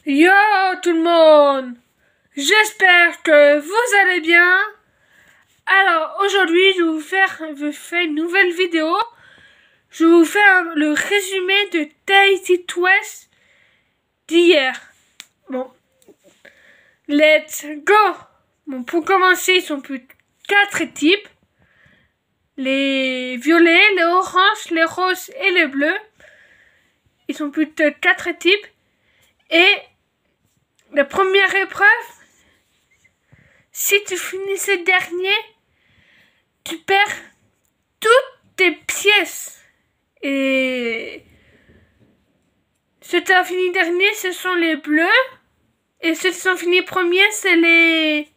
Yo tout le monde, j'espère que vous allez bien. Alors aujourd'hui je vais vous faire une nouvelle vidéo. Je vais vous faire le résumé de Tahiti Twist d'hier. Bon, let's go. Bon, pour commencer, ils sont plus 4 types. Les violets, les oranges, les roses et les bleus. Ils sont plus de 4 types. Et la première épreuve, si tu finissais dernier, tu perds toutes tes pièces. Et ceux qui ont fini dernier, ce sont les bleus. Et ceux qui sont finis premiers, c'est les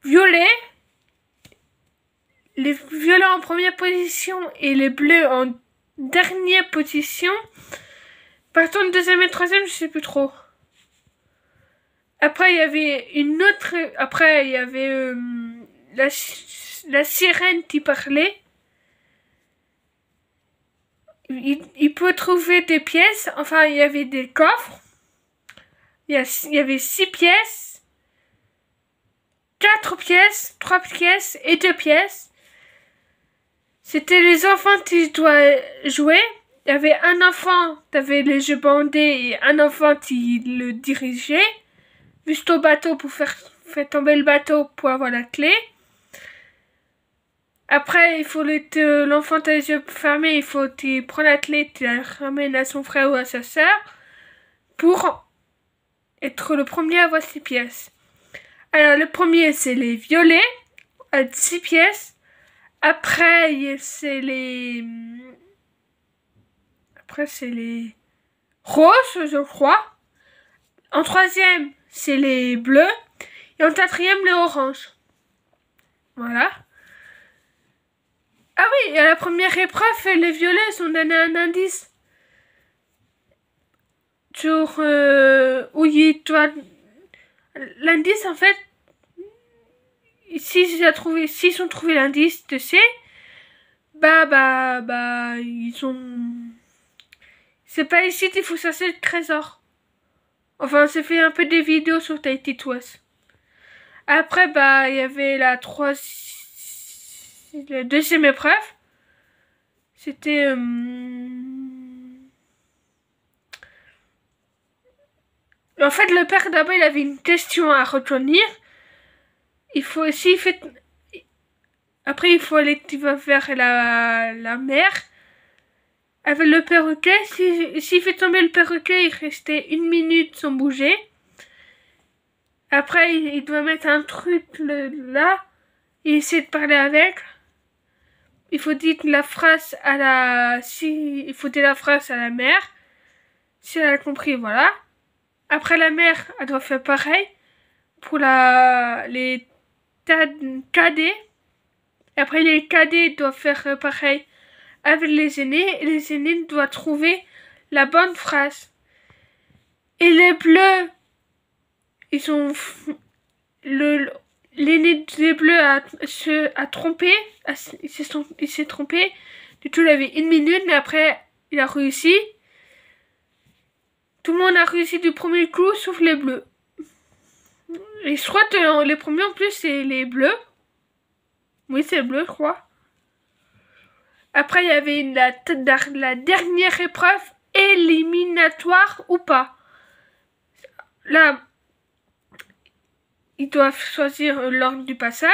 violets. Les violets en première position et les bleus en dernière position. Par contre, deuxième et troisième, je sais plus trop. Après, il y avait une autre... Après, il y avait la sirène qui parlait. Il peut trouver des pièces. Enfin, il y avait des coffres. Il y avait 6 pièces. 4 pièces. 3 pièces et 2 pièces. C'était les enfants qui doivent jouer. Il y avait un enfant qui avait les jeux bandés et un enfant qui le dirigeait. Juste au bateau pour faire tomber le bateau pour avoir la clé. Après, il faut l'enfant a les yeux fermés, il faut prendre la clé, tu la ramènes à son frère ou à sa sœur pour être le premier à avoir 6 pièces. Alors, le premier, c'est les violets à 6 pièces. Après, c'est les roses, je crois. En troisième, c'est les bleus. Et en quatrième, les oranges. Voilà. Ah oui, à la première épreuve, les violets sont donnés un indice. Sur où il doit... L'indice, en fait, s'ils ont trouvé l'indice de C, ils ont... C'est pas ici qu'il faut chercher le trésor. Enfin, on s'est fait un peu des vidéos sur Tahiti Twist. Après, il y avait la deuxième épreuve. C'était... En fait, le père, d'abord, il avait une question à retenir. Il faut aussi... Après, il faut aller vers la mer. Avec le perroquet, s'il fait tomber le perroquet, il restait 1 minute sans bouger. Après, il doit mettre un truc là. Il essaie de parler avec. Il faut dire la phrase à la... il faut dire la phrase à la mère. Si elle a compris, voilà. Après, la mère, elle doit faire pareil. Pour les cadets. Après, les cadets doivent faire pareil avec les aînés. Et les aînés doivent trouver la bonne phrase. Et les bleus, ils sont... L'aîné des bleus a trompé. Il s'est trompé. Du tout, il avait 1 minute, mais après, il a réussi. Tout le monde a réussi du premier coup, sauf les bleus. Et je crois que les premiers, en plus, c'est les bleus. Oui, c'est bleu, je crois. Après, il y avait la dernière épreuve, éliminatoire ou pas. Là, ils doivent choisir l'ordre du passage.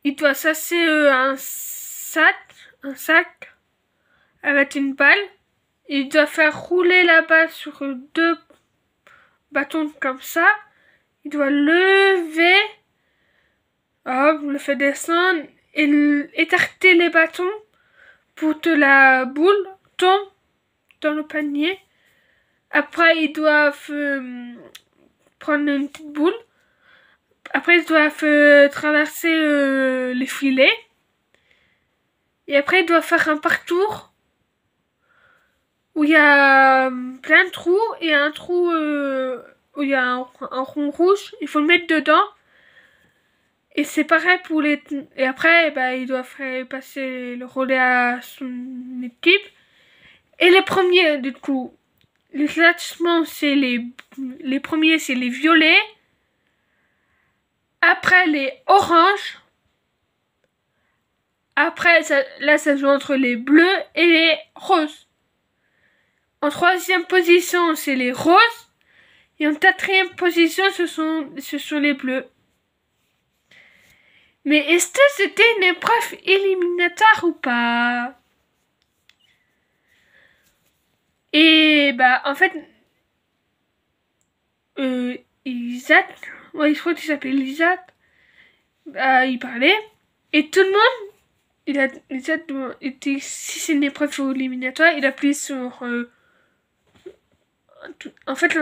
Ils doivent chasser un sac avec une balle. Ils doivent faire rouler la balle sur 2 bâtons comme ça. Ils doivent lever, le faire descendre et écarter les bâtons pour que la boule tombe dans le panier. Après, ils doivent prendre une petite boule. Après, ils doivent traverser les filets. Et après, ils doivent faire un parcours où il y a plein de trous et un trou où il y a un rond rouge. Il faut le mettre dedans. Et c'est pareil pour les... Et après, ils doivent passer le relais à son équipe. Et les premiers, du coup, les classements, c'est les premiers, c'est les violets. Après, les oranges. Après, là, ça joue entre les bleus et les roses. En troisième position, c'est les roses. Et en quatrième position, ce sont les bleus. Mais est-ce que c'était une épreuve éliminatoire ou pas? Et bah en fait, Isaac, ouais, je crois qu'il s'appelait Isaac, il parlait, et tout le monde, Isaac était, si c'est une épreuve éliminatoire, il appuie sur, en fait,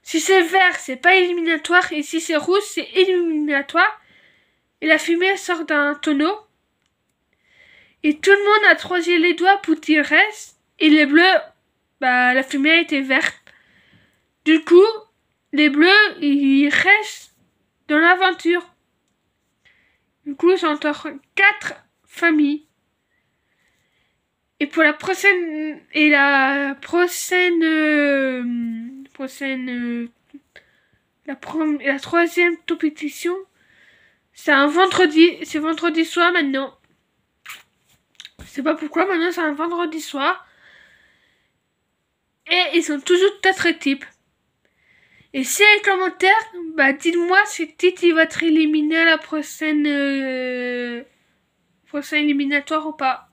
si c'est vert, c'est pas éliminatoire, et si c'est rouge, c'est éliminatoire, et la fumée sort d'un tonneau, et tout le monde a croisé les doigts pour qu'il reste, et les bleus, bah la fumée était verte. Du coup, les bleus, ils restent dans l'aventure. Du coup, j'ai encore 4 familles. Et pour la prochaine, la troisième compétition, c'est vendredi soir maintenant. Je sais pas pourquoi, maintenant c'est un vendredi soir. Et ils sont toujours 4 équipes. Et si les commentaires, bah dites-moi si Titi va être éliminé à la prochaine éliminatoire ou pas.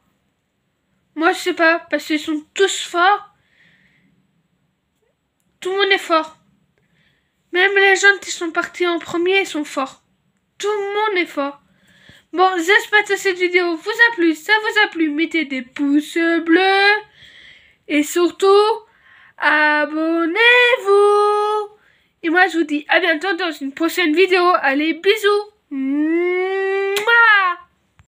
Moi je sais pas, parce qu'ils sont tous forts. Tout le monde est fort. Même les gens qui sont partis en premier, ils sont forts. Tout le monde est fort. Bon, j'espère que cette vidéo vous a plu. Si ça vous a plu, mettez des pouces bleus. Et surtout, abonnez-vous. Et moi, je vous dis à bientôt dans une prochaine vidéo. Allez, bisous.